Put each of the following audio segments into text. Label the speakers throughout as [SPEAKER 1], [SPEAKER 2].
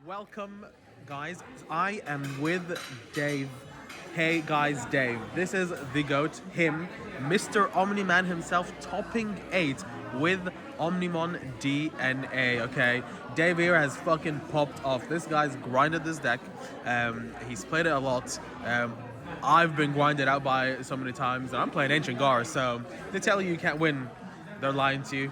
[SPEAKER 1] Welcome, guys. I am with Dave. Hey, guys, Dave. This is the GOAT, him, Mr. Omniman himself, topping 8 with Omnimon DNA, okay? Dave here has fucking popped off. This guy's grinded this deck. He's played it a lot. I've been grinded out by it so many times, and I'm playing Ancient Gar, so they tell you can't win, they're lying to you.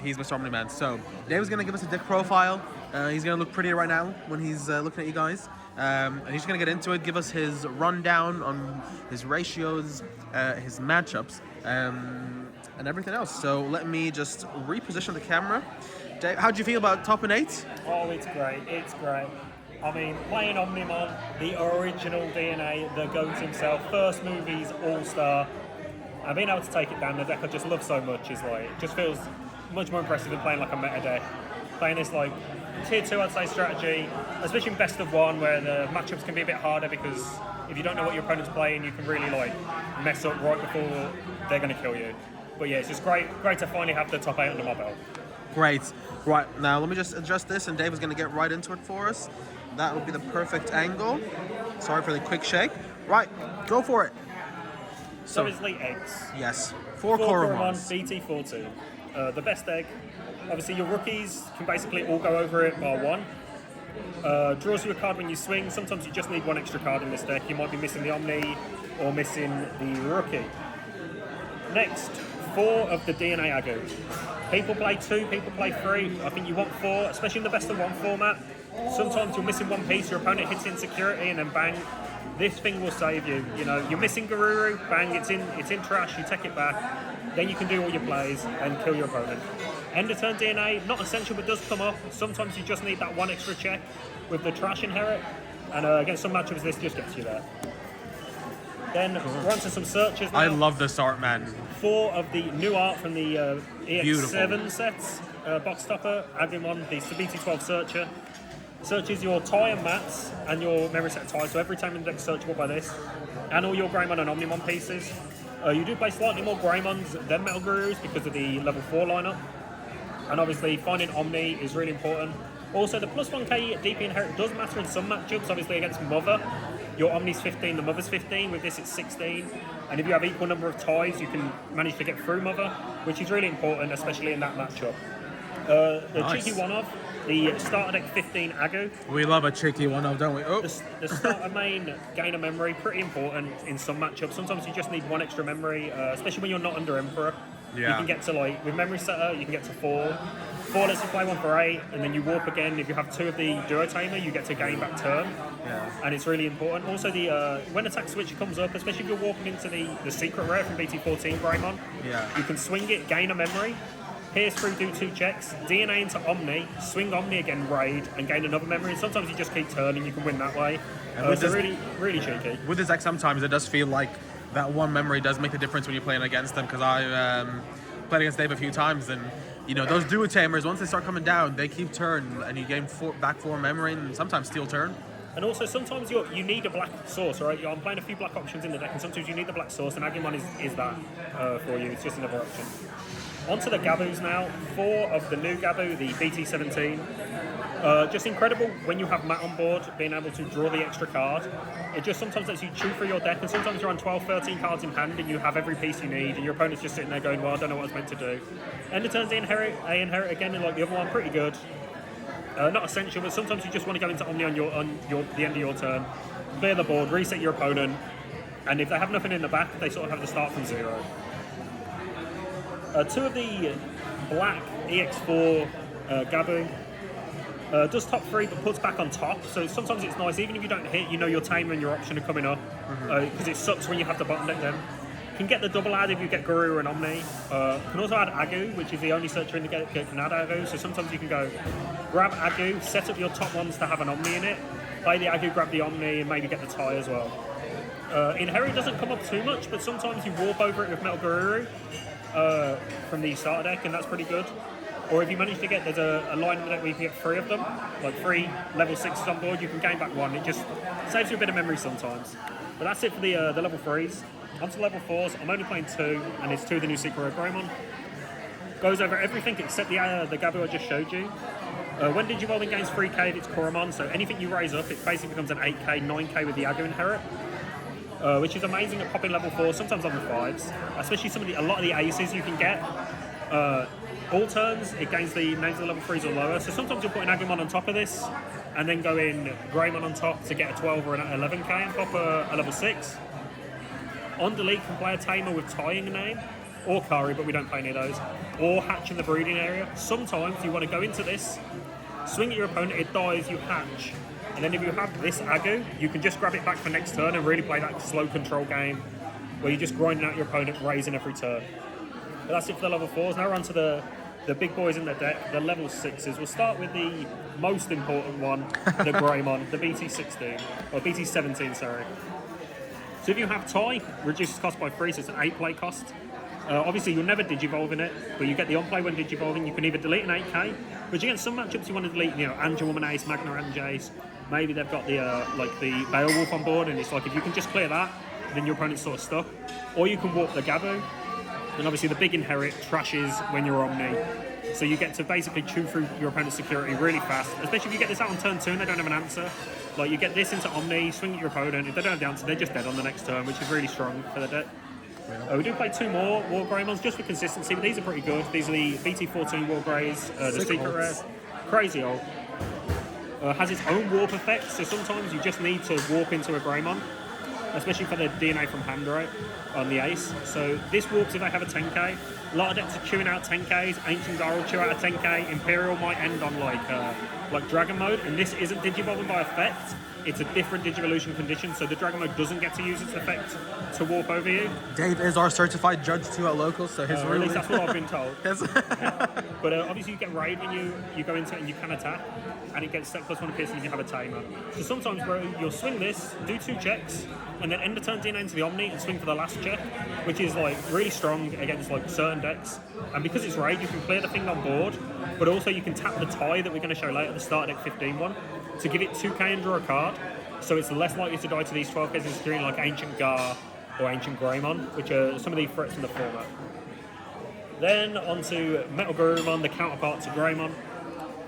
[SPEAKER 1] He's Mr. Omniman. So, Dave's gonna give us a deck profile. He's gonna look prettier right now when he's looking at you guys. And he's gonna get into it, give us his rundown on his ratios, his matchups, and everything else. So let me just reposition the camera. Dave, how do you feel about top and 8?
[SPEAKER 2] Oh, it's great. It's great. I mean, playing Omnimon, the original DNA, the GOAT himself, first movies, all-star, and being able to take it down, the deck I just love so much is like, it just feels much more impressive than playing like a meta deck. Playing this like tier 2, I'd say, strategy, especially in best of 1, where the matchups can be a bit harder because if you don't know what your opponent's playing, you can really like mess up right before they're going to kill you. But yeah, it's just great to finally have the top 8 under my belt.
[SPEAKER 1] Great. Right, now let me just adjust this, and Dave is going to get right into it for us. That would be the perfect angle. Sorry for the quick shake. Right, go for it.
[SPEAKER 2] So is Elite Eggs.
[SPEAKER 1] Yes, 4 Koromons.
[SPEAKER 2] BT14. The best egg. Obviously, your rookies can basically all go over it bar 1. Draws you a card when you swing. Sometimes you just need 1 extra card in this deck. You might be missing the Omni or missing the rookie. Next, 4 of the DNA Agu. People play 2, people play 3. I think you want 4, especially in the best of 1 format. Sometimes you're missing 1 piece, your opponent hits insecurity, and then bang, this thing will save you. You know, you're missing Garuru, bang, it's in trash, you take it back, then you can do all your plays and kill your opponent. End of turn DNA, not essential but does come up. Sometimes you just need that 1 extra check with the trash inherit, and against some matchups this just gets you there. Then we're on to some searches now.
[SPEAKER 1] I love this art, man.
[SPEAKER 2] 4 of the new art from the EX7
[SPEAKER 1] Beautiful.
[SPEAKER 2] sets. Box Topper, Agumon, the BT12 Searcher. Searches your tie and mats and your memory set ties, so every time in the deck is searchable by this. And all your Greymon and Omnimon pieces. You do play slightly more Greymons than Metal Gurus because of the level 4 lineup. And obviously finding Omni is really important. Also the plus 1k DP inherit does matter in some matchups, obviously against Mother. Your Omni's 15, the Mother's 15, with this it's 16. And if you have equal number of ties, you can manage to get through Mother, which is really important, especially in that matchup. The
[SPEAKER 1] Nice.
[SPEAKER 2] cheeky one-off, the starter deck 15 Agu.
[SPEAKER 1] We love a cheeky one, don't we? Oh.
[SPEAKER 2] The starter main gain of memory, pretty important in some matchups. Sometimes you just need 1 extra memory, especially when you're not under Emperor.
[SPEAKER 1] Yeah.
[SPEAKER 2] You can get to like, with memory setter, you can get to 4. 4 lets you play 1 for 8, and then you warp again. If you have 2 of the Duo Tamer, you get to gain back turn.
[SPEAKER 1] Yeah.
[SPEAKER 2] And it's really important. Also, the when attack switch comes up, especially if you're warping into the secret rare from BT14 Greymon,
[SPEAKER 1] Yeah.
[SPEAKER 2] you can swing it, gain a memory, pierce through, do 2 checks, DNA into Omni, swing Omni again, raid, and gain another memory. And sometimes you just keep turning, you can win that way.
[SPEAKER 1] with
[SPEAKER 2] So
[SPEAKER 1] this-
[SPEAKER 2] really cheeky.
[SPEAKER 1] With this deck, sometimes it does feel like that 1 memory does make the difference when you're playing against them, because I played against Dave a few times, and you know, those Duo Tamers, once they start coming down, they keep turn, and you gain back 4 memory, and sometimes steal turn.
[SPEAKER 2] And also, sometimes you need a black source, right? I'm playing a few black options in the deck, and sometimes you need the black source, and Agumon is that for you. It's just another option. On to the Gabus now. 4 of the new Gabu, the BT17. Just incredible when you have Matt on board, being able to draw the extra card. It just sometimes lets you chew through your deck, and sometimes you're on 12, 13 cards in hand, and you have every piece you need, and your opponent's just sitting there going, well, I don't know what I was meant to do. End of turns, they inherit again, and like the other one, pretty good. Not essential, but sometimes you just want to go into Omni on the end of your turn, clear the board, reset your opponent, and if they have nothing in the back, they sort of have to start from 0. 2 of the black EX4 Gabu. Does top 3 but puts back on top, so sometimes it's nice, even if you don't hit, you know your tamer and your option are coming up, because it sucks when you have to bottom deck them. Can get the double add if you get Guru and Omni. Can also add Agu, which is the only searcher in the game that can add Agu, so sometimes you can go grab Agu, set up your top ones to have an Omni in it, play the Agu, grab the Omni, and maybe get the tie as well. Inherit doesn't come up too much, but sometimes you warp over it with Metal Gururu from the starter deck, and that's pretty good. Or if you manage to get, there's a line in the deck where you can get 3 of them, like 3 level 6s on board, you can gain back 1. It just saves you a bit of memory sometimes. But that's it for the level 3s. On to level 4s, I'm only playing 2, and it's 2 of the new Secret Rare Greymon. Goes over everything except the Gabu I just showed you. When Digivolving gains 3k, it's Koromon, so anything you raise up, it basically becomes an 8k, 9k with the Agu inherit, which is amazing at popping level 4, sometimes on the 5s, especially a lot of the aces you can get. All turns, it gains the names of the level 3s or lower, so sometimes you'll put an Agumon on top of this, and then go in Greymon on top to get a 12 or an 11k and pop a level 6. On delete can play a Tamer with tying a name, or Kari, but we don't play any of those, or hatch in the breeding area. Sometimes you want to go into this, swing at your opponent, it dies, you hatch, and then if you have this Agu, you can just grab it back for next turn and really play that slow control game where you're just grinding out your opponent, raising every turn. But that's it for the level 4s. Now we're on to the big boys in the deck, the level 6s. We'll start with the most important one, the Greymon, the BT16, or BT17, sorry. So if you have Tie, reduces cost by 3, so it's an 8 play cost. Obviously, you'll never Digivolve in it, but you get the on-play when Digivolving. You can either delete an 8k, which against some matchups you want to delete, Angel Woman Ace, Magna Angel Ace. Maybe they've got the the Beowulf on board, and it's like if you can just clear that, then your opponent's sort of stuck. Or you can warp the Gabu, and obviously the big inherit trashes when you're Omni. So you get to basically chew through your opponent's security really fast, especially if you get this out on turn 2 and they don't have an answer. Like you get this into Omni, swing at your opponent, if they don't have the answer, they're just dead on the next turn, which is really strong for the deck. We do play 2 more War Greymons just for consistency, but these are pretty good. These are the BT14 War Greys, the Secret Rare. Crazy old. Has its own warp effect, so sometimes you just need to warp into a Greymon, especially for the DNA from hand, right, on the ace. So this warps if I have a 10k. A lot of decks are chewing out 10ks, Ancient Gar will chew out a 10k, Imperial might end on like Dragon Mode, and this isn't Digivolving by effect. It's a different Digivolution condition, so the Dragon Mode doesn't get to use its effect to warp over you.
[SPEAKER 1] Dave is our certified judge too at locals, so his
[SPEAKER 2] Or at least that's what I've been told. But obviously you get raid when you go into it and you can attack, and it gets set +1 piercing if you have a Tamer. So sometimes where you'll swing this, do 2 checks, and then end the turn DNA into the Omni and swing for the last check, which is like really strong against like certain decks. And because it's raid, you can clear the thing on board, but also you can tap the tie that we're going to show later, the start deck 15 one, to give it 2k and draw a card. So it's less likely to die to these 12 cases during like Ancient Gar or Ancient Greymon, which are some of the threats in the format. Then on to Metal Garurumon, the counterpart to Greymon.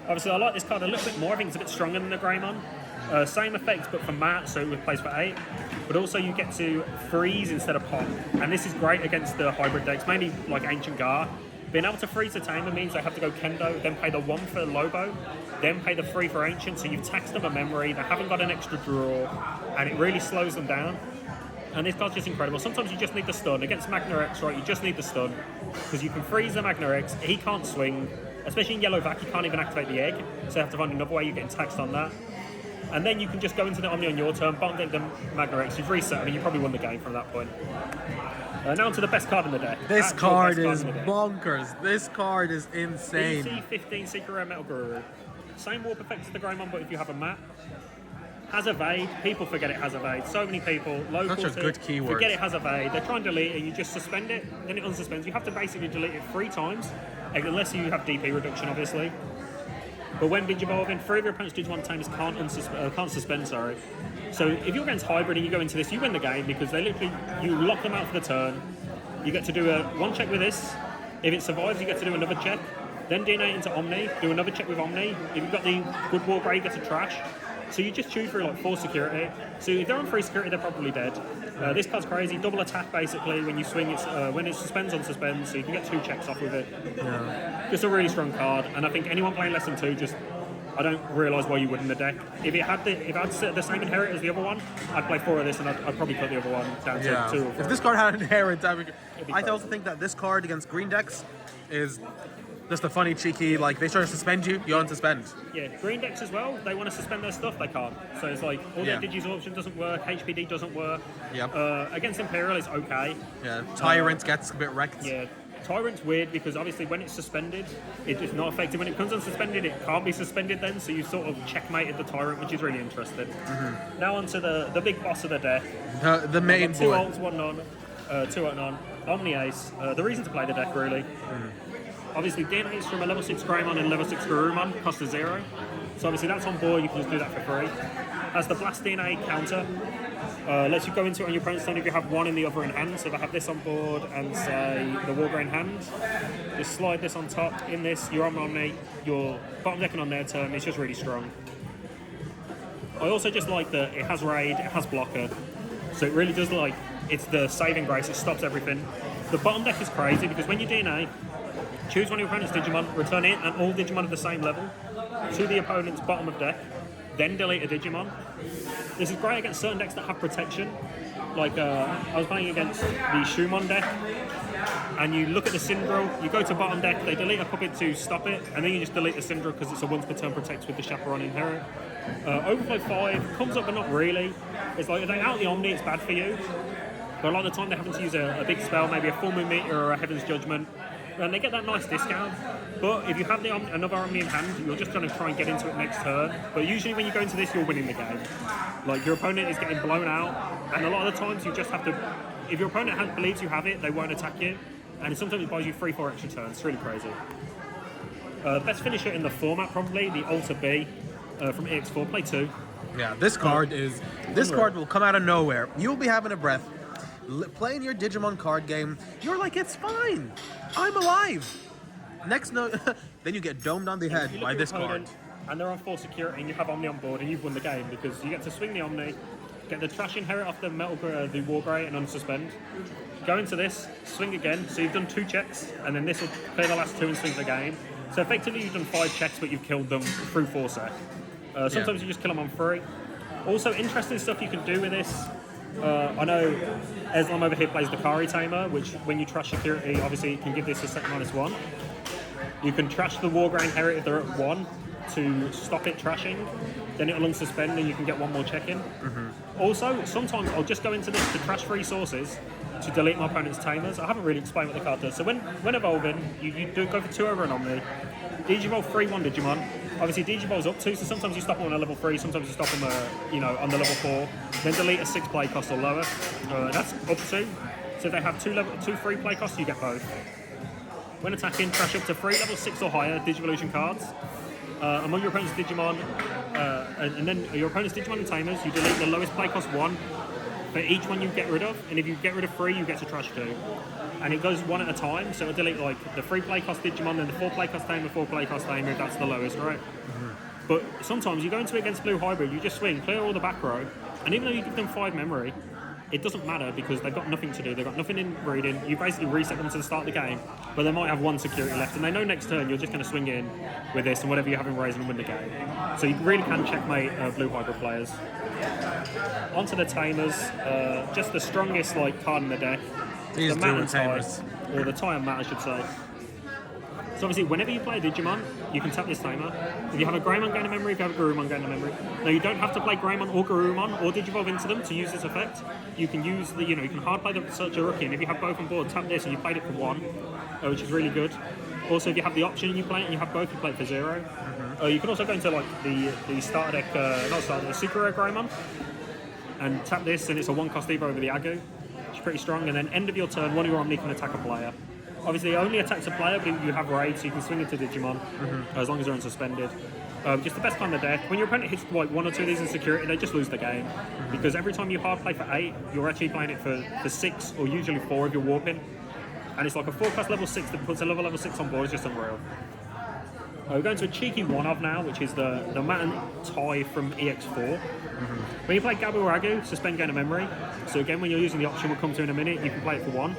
[SPEAKER 2] Obviously I like this card a little bit more, I think it's a bit stronger than the Greymon. Same effects but for mat, so it plays for 8. But also you get to freeze instead of pop. And this is great against the hybrid decks, mainly like Ancient Gar. Being able to freeze the Tamer means they have to go Kendo, then pay the 1 for Lobo, then pay the 3 for Ancient, so you've taxed them a memory, they haven't got an extra draw, and it really slows them down. And this card's just incredible. Sometimes you just need the stun. Against Magna X, right, you just need the stun, because you can freeze the Magna X, he can't swing, especially in Yellow Vac, you can't even activate the egg, so you have to find another way you're getting taxed on that. And then you can just go into the Omni on your turn, bottom deck the Magna X, you've reset, I mean, you probably won the game from that point. Now on to the best card in the deck.
[SPEAKER 1] This card is bonkers. This card is insane.
[SPEAKER 2] BT15 Secret Rare Metal Guru. Same warp effect as the Greymon, but if you have a mat. Has evade. People forget it has evade. So many people, locals,
[SPEAKER 1] such a good keyword.
[SPEAKER 2] Forget it has evade. They try and delete it, you just suspend it, then it unsuspends. You have to basically delete it 3 times, unless you have DP reduction, obviously. But when Digivolving, 3 of your opponent's Digimon Tamers can't suspend, sorry. So if you're against hybrid and you go into this, you win the game because they literally, you lock them out for the turn. You get to do a 1 check with this. If it survives, you get to do another check. Then DNA into Omni, do another check with Omni. If you've got the good War Grey, you get to trash. So you just chew through like 4 security. So if they're on 3 security, they're probably dead. This card's crazy. Double attack basically when you swing. It's when it suspends on suspend, so you can get 2 checks off with it. Yeah. Just a really strong card, and I think anyone playing less than 2 just. I don't realise why you wouldn't the deck. If I'd set the same inherit as the other one, I'd play 4 of this and I'd probably put the other one down to 2 or 4.
[SPEAKER 1] If this card had an inherit, I also think that this card against green decks is just a funny, cheeky, like they try to suspend you, you unsuspend.
[SPEAKER 2] Yeah, green decks as well, they want to suspend their stuff, they can't. So it's like, all their Digisorption doesn't work, HPD doesn't work.
[SPEAKER 1] Yep.
[SPEAKER 2] Against Imperial, it's okay.
[SPEAKER 1] Yeah, Tyrant gets a bit wrecked.
[SPEAKER 2] Yeah. Tyrant's weird because obviously when it's suspended, it's not effective. When it comes unsuspended, it can't be suspended then, so you sort of checkmated the Tyrant, which is really interesting. Mm-hmm. Now on to the big boss of the deck.
[SPEAKER 1] The main
[SPEAKER 2] 2 alts, 1 non, 2 out non. Omni Ace, the reason to play the deck really. Obviously DNA is from a level 6 Greymon and level 6 Garurumon, cost of 0. So obviously that's on board, you can just do that for free. As the Blast DNA counter, lets you go into it on your opponent's turn if you have one and the other in hand. So if I have this on board and say the Wargrave in hand, just slide this on top. In this, you're on Omni, you're bottom decking on their turn, it's just really strong. I also just like that it has raid, it has blocker, so it really does like, it's the saving grace, it stops everything. The bottom deck is crazy because when you DNA, choose one of your opponent's Digimon, return it and all Digimon at the same level to the opponent's bottom of deck, then delete a Digimon. This is great against certain decks that have protection. Like I was playing against the Shumon deck, and you look at the Syndril, you go to bottom deck, they delete a puppet to stop it, and then you just delete the Syndril because it's a once per turn protect with the Chaperone Inherit. Overflow 5 comes up but not really. It's like if they out the Omni, it's bad for you. But a lot of the time they're having to use a big spell, maybe a Full Moon Meteor or a Heaven's Judgment, and they get that nice discount. But if you have another Omni in hand, you're just going to try and get into it next turn. But usually when you go into this, you're winning the game. Like your opponent is getting blown out, and a lot of the times you just have to, if your opponent believes you have it, they won't attack you. And sometimes it buys you 3-4 extra turns. It's really crazy. Best finisher in the format probably, the Alter B from EX4, play 2.
[SPEAKER 1] Yeah, this card will come out of nowhere. You'll be having a breath, playing your Digimon card game. You're like, it's fine, I'm alive. Next note, then you get domed on the head by this card.
[SPEAKER 2] And they're on 4 security, and you have Omni on board, and you've won the game because you get to swing the Omni, get the Trash Inherit off the the Wargrave, and unsuspend. Go into this, swing again. So you've done 2 checks, and then this will clear the last 2 and swing the game. So effectively, you've done 5 checks, but you've killed them through 4 sec. Sometimes you just kill them on 3. Also, interesting stuff you can do with this. I know Eslam over here plays the Kari Tamer, which when you trash security, obviously you can give this a set -1. You can trash the Wargrave Inherit if they're at 1 to stop it trashing. Then it'll unsuspend and you can get 1 more check in. Also, sometimes I'll just go into this to trash free sources to delete my opponent's tamers. I haven't really explained what the card does. So when evolving, you do go for 2 over an Omni. Digivolve 3-1 Digimon. Obviously Digivolve's up 2, so sometimes you stop them on a level 3, sometimes you stop them on the level 4. Then delete a 6 play cost or lower. That's up 2. So if they have 2 free play costs, you get both. When attacking, trash up to 3 level 6 or higher Digivolution cards. Among your opponent's Digimon, and then your opponent's Digimon and Tamers, you delete the lowest play cost 1 for each one you get rid of, and if you get rid of 3, you get to trash 2. And it goes 1 at a time, so it'll delete like the 3 play cost Digimon, then the 4 play cost Tamer, 4 play cost Tamer, if that's the lowest, right? But sometimes you go into it against Blue Hybrid, you just swing, clear all the back row, and even though you give them 5 memory, it doesn't matter because they've got nothing to do, they've got nothing in breeding, you basically reset them to the start of the game, but they might have 1 security left, and they know next turn you're just going to swing in with this and whatever you have in raise and win the game. So you really can checkmate Blue Hybrid players. Onto the Tamers, just the strongest card in the deck.
[SPEAKER 1] These
[SPEAKER 2] the
[SPEAKER 1] two
[SPEAKER 2] Mat and
[SPEAKER 1] Tamers.
[SPEAKER 2] Tie, or the Tie and Mat I should say. So obviously, whenever you play a Digimon, you can tap this Tamer. If you have a Greymon gain a memory, if you have a Garurumon gain a memory. Now you don't have to play Greymon or Garurumon or Digivolve into them to use this effect. You can use you can hard play the Search a Rookie, and if you have both on board, tap this and you played it for 1, which is really good. Also, if you have the option and you play it and you have both, you play it for 0. You can also go into the starter deck, the Super Rare Greymon, and tap this, and it's a 1-cost Evo over the Agu, which is pretty strong. And then end of your turn, one of your Omni can attack a player. Obviously, it only attacks a player, but you have raid, so you can swing into Digimon as long as they're unsuspended. Just the best card in the deck. When your opponent hits 1 or 2 of these in security, they just lose the game. Because every time you hard play for 8, you're actually playing it for 6 or usually 4 if you're warping. And it's like a 4-cost level 6 that puts a level 6 on board. It's just unreal. We're going to a cheeky one-of now, which is the Mat and Tie from EX4. When you play Gabu or Agu, suspend gain of memory. So again, when you're using the option we'll come to in a minute, you can play it for 1.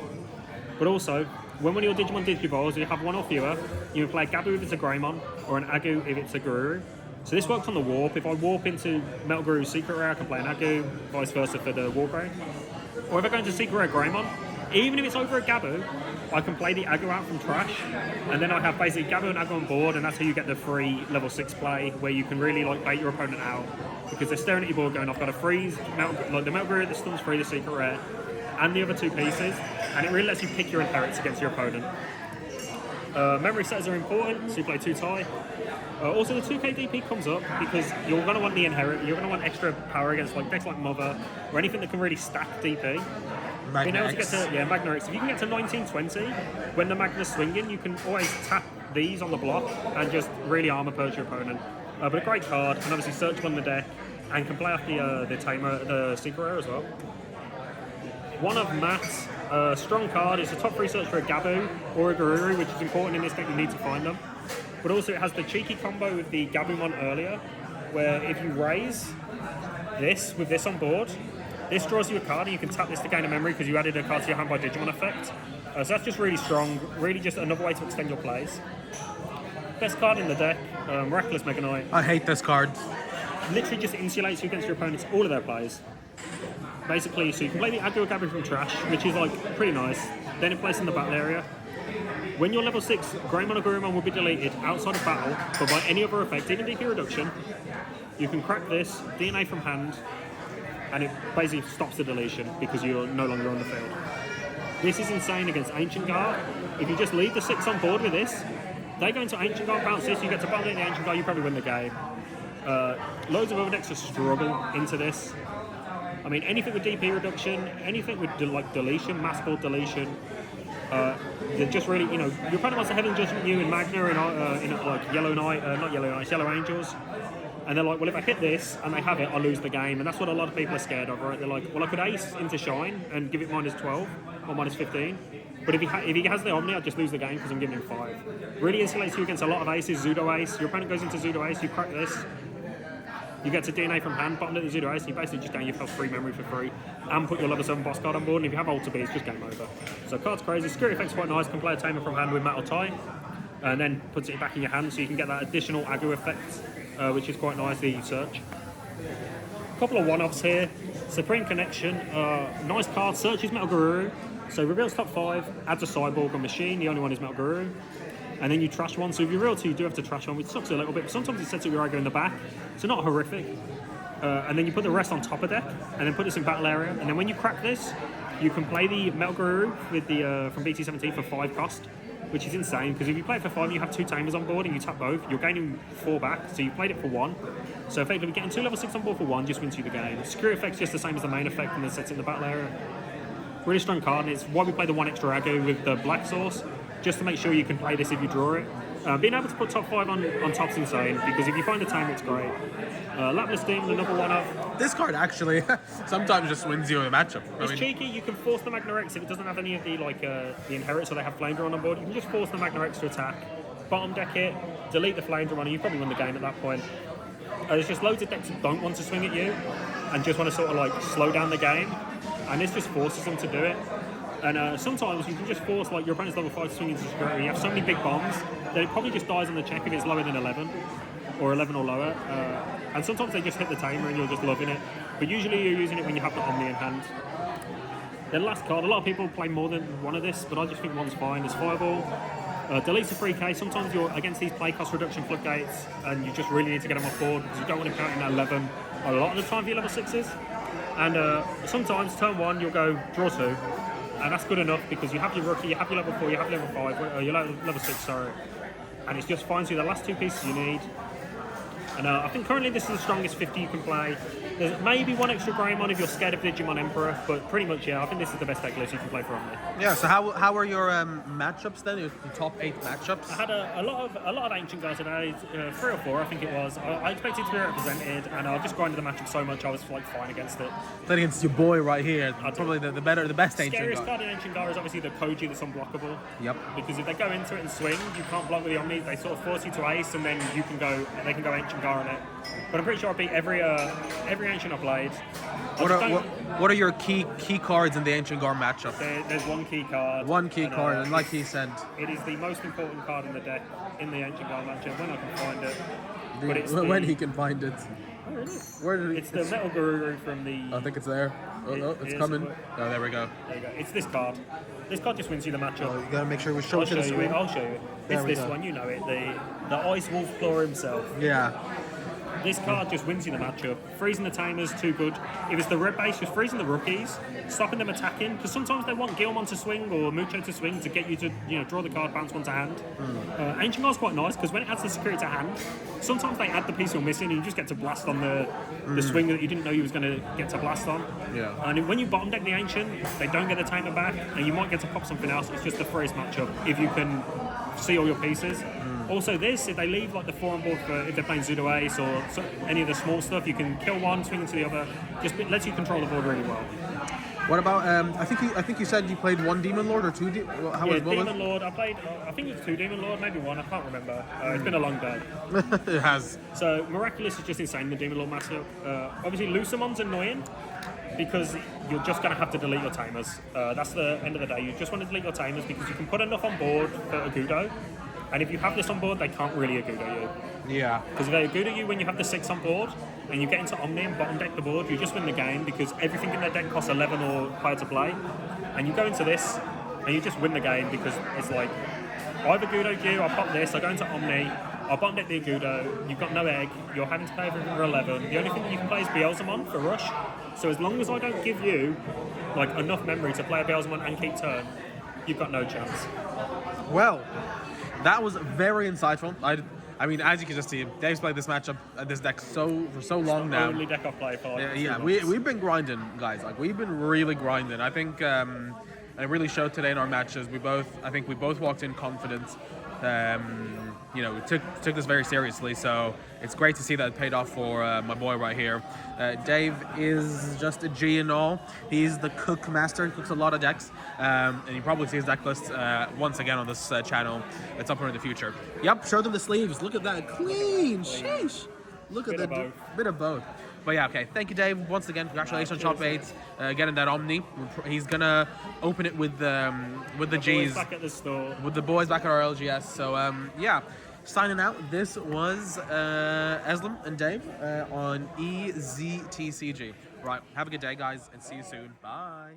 [SPEAKER 2] But also, when one of your Digimon Digivolves, you have 1 or fewer, you can play Gabu if it's a Greymon, or an Agu if it's a Garuru. So this works on the warp. If I warp into Metal Guru's Secret Rare, I can play an Agu, vice versa for the Wargrave. Or if I go into Secret Rare Greymon, even if it's over a Gabu, I can play the Agu out from trash, and then I have basically Gabu and Agu on board, and that's how you get the free level 6 play, where you can really bait your opponent out, because they're staring at your board going, I've got to freeze, the Metal Guru that stuns free the Secret Rare, and the other 2 pieces, and it really lets you pick your inherits against your opponent. Memory setters are important, so you play 2 tie. Also, the 2k DP comes up because you're going to want the inherit, you're going to want extra power against decks like Mother, or anything that can really stack DP.
[SPEAKER 1] Magnetics.
[SPEAKER 2] Magnetics. If you can get to 1920, when the Magna's swinging, you can always tap these on the block and just really armor purge your opponent. but a great card, and obviously searchable on the deck, and can play off the Tamer, the Secret Rare as well. One of Matt's strong card. It's a top 3 search for a Gabu or a Garuru, which is important in this deck. You need to find them. But also it has the cheeky combo with the Gabumon earlier, where if you raise this with this on board, this draws you a card and you can tap this to gain a memory because you added a card to your hand by Digimon effect. So that's just really strong, really just another way to extend your plays. Best card in the deck, Reckless Mega Knight.
[SPEAKER 1] I hate this card.
[SPEAKER 2] Literally just insulates you against your opponents, all of their plays. Basically, so you can play the Aggro Gabu from trash, which is like pretty nice. Then it plays in the battle area. When you're level 6, Greymon or Gurumon will be deleted outside of battle, but by any other effect, even DP reduction, you can crack this, DNA from hand, and it basically stops the deletion because you're no longer on the field. This is insane against Ancient Guard. If you just leave the 6 on board with this, they go into Ancient Guard, bounce this, you get to battle in the Ancient Guard, you probably win the game. Loads of other decks just struggle into this. I mean, anything with DP reduction, anything with like deletion, mass board deletion, they're just really, you know, your opponent wants to Heaven Judgment you in Magna in like Yellow Knight, not Yellow Knights, Yellow Angels. And they're like, well, if I hit this and they have it, I'll lose the game. And that's what a lot of people are scared of, right? They're like, well, I could ace into Shine and give it minus 12 or minus 15. But if he has the Omni, I'll just lose the game because I'm giving him 5. Really insulates you against a lot of aces, Zudo Ace. Your opponent goes into Zudo Ace, you crack this. You get to DNA from hand, bottom of the Zudo Ace, and you basically just gain yourself free memory for free and put your level 7 boss card on board. And if you have Ultra B, it's just game over. So card's crazy. Security effect's quite nice. Can play a Tamer from hand with Metal Tie and then puts it back in your hand so you can get that additional Aggro effect. Which is quite nice, the search. A couple of one-offs here. Supreme Connection, nice card. Searches Metal Guru, so reveals top 5, adds a Cyborg or Machine, the only one is Metal Guru. And then you trash one, so if you reveal 2, you do have to trash one, which sucks a little bit, but sometimes it sets up your Aggro in the back, so not horrific. And then you put the rest on top of deck, and then put this in battle area, and then when you crack this, you can play the Metal Guru with the from BT17 for 5 cost. Which is insane, because if you play it for 5 and you have 2 Tamers on board and you tap both, you're gaining 4 back, so you played it for 1. So effectively getting 2 level 6 on board for 1 just wins you the game. Security effect's just the same as the main effect and then sets it in the battle area. Really strong card, and it's why we play the 1 extra Aggro with the Black Source, just to make sure you can play this if you draw it. Being able to put top 5 on top's insane, because if you find a Tamer, it's great. Lapless Demon, another one of.
[SPEAKER 1] This card actually sometimes just wins you a matchup.
[SPEAKER 2] It's cheeky. You can force the Magna X if it doesn't have any of the the inherits, so they have Flame Drawn on board. You can just force the Magna X to attack, bottom deck it, delete the Flame Drawn, and you probably win the game at that point. There's just loads of decks that don't want to swing at you and just want to sort of like slow down the game, and this just forces them to do it. And sometimes you can just force like your opponent's level 5 to swing into security. You have so many big bombs that it probably just dies on the check if it's lower than 11 or 11 or lower. And sometimes they just hit the Tamer and you're just loving it. But usually you're using it when you have the Omni in hand. Then last card, a lot of people play more than one of this, but I just think one's fine. It's Fireball. Deletes a 3k. Sometimes you're against these play cost reduction floodgates and you just really need to get them off board because you don't want to count in at 11 a lot of the time for your level 6s. And sometimes turn 1 you'll go draw 2. And that's good enough because you have your rookie, you have your level 4, you have level 5, your level 6, sorry. And it just finds you the last 2 pieces you need. And I think currently this is the strongest 50 you can play. There's maybe 1 extra Greymon if you're scared of Digimon Emperor, but pretty much, yeah, I think this is the best deck list you can play for Omni.
[SPEAKER 1] Yeah, so how are your matchups then? Your top 8 matchups?
[SPEAKER 2] I had a lot of Ancient Guys today, 3 or 4 I think it was. I expected to be represented, and I just grinded the matchup so much I was like fine against it.
[SPEAKER 1] Played against your boy right here, probably the best Ancient Guy.
[SPEAKER 2] Scariest card in Ancient Guy is obviously the Koji that's unblockable.
[SPEAKER 1] Yep.
[SPEAKER 2] Because if they go into it and swing, you can't block with the Omni. They sort of force you to ace, and then they can go Ancient Guy on it. But I'm pretty sure I beat every Ancient I played.
[SPEAKER 1] What are your key cards in the Ancient Guard matchup?
[SPEAKER 2] There's 1 key card.
[SPEAKER 1] 1 key card, and like he said,
[SPEAKER 2] it is the most important card in the deck in the Ancient Guard matchup when I can find it.
[SPEAKER 1] But it's when he can find it.
[SPEAKER 2] Oh, really?
[SPEAKER 1] Where did
[SPEAKER 2] it's the Metal Guru from the.
[SPEAKER 1] I think it's there. It's coming. Oh, there we go.
[SPEAKER 2] There you go. It's this card. This card just wins you the matchup.
[SPEAKER 1] Oh, you gotta make sure we show it to the screen.
[SPEAKER 2] I'll show you. It's this one. You know it. The Ice Wolf Claw himself.
[SPEAKER 1] Yeah.
[SPEAKER 2] This card just wins you the matchup. Freezing the Tamers, too good. If it's the red base, just freezing the rookies, stopping them attacking, because sometimes they want Gilmon to swing or Mucho to swing to get you to draw the card, bounce one to hand. Ancient Guard's quite nice, because when it adds the security to hand, sometimes they add the piece you're missing and you just get to blast on the swing that you didn't know you was going to get to blast on.
[SPEAKER 1] Yeah.
[SPEAKER 2] And when you bottom deck the Ancient, they don't get the Tamer back, and you might get to pop something else. It's just the freest matchup if you can see all your pieces. Also, this, if they leave like the 4 on board for if they're playing Pseudo Ace or any of the small stuff, you can kill one, swing into the other. Just lets you control the board really well.
[SPEAKER 1] What about? I think you said you played 1 Demon Lord or 2.
[SPEAKER 2] Demon Lord. I played. I think it's 2 Demon Lord, maybe 1. I can't remember. It's been a long day.
[SPEAKER 1] It has.
[SPEAKER 2] So Miraculous is just insane. The Demon Lord matchup. Obviously, Lucimon's annoying because you're just going to have to delete your tamers. That's the end of the day. You just want to delete your tamers because you can put enough on board for Agudo. And if you have this on board, they can't really Agudo you.
[SPEAKER 1] Yeah.
[SPEAKER 2] Because if they Agudo you when you have the 6 on board, and you get into Omni and bottom deck the board, you just win the game because everything in their deck costs 11 or higher to play. And you go into this, and you just win the game because it's like, I've Agudoed you, I pop this, I go into Omni, I bottom deck the Agudo, you've got no egg, you're having to pay everything for 11. The only thing that you can play is Beelzemon for Rush. So as long as I don't give you like enough memory to play a Beelzemon and keep turn, you've got no chance.
[SPEAKER 1] Well, that was very insightful. I mean, as you can just see, Dave's played this matchup, this deck for so long now.
[SPEAKER 2] Only deck I've played for like
[SPEAKER 1] we've been grinding, guys. Like we've been really grinding. I think it really showed today in our matches. I think we both walked in confident. You know, we took this very seriously, so it's great to see that it paid off for my boy right here. Dave is just a G and all. He's the cook master. He cooks a lot of decks, and you probably see his deck list once again on this channel. It's up in the future. Yep, show them the sleeves. Look at that, clean. Sheesh. Look at that, bit of both. But yeah, okay. Thank you, Dave. Once again, congratulations on Top 8, getting that Omni. He's gonna open it with the G's,
[SPEAKER 2] back at the store.
[SPEAKER 1] with the boys back at our LGS. So yeah, signing out. This was Eslam and Dave on EZTCG. Right. Have a good day, guys, and see you soon. Bye.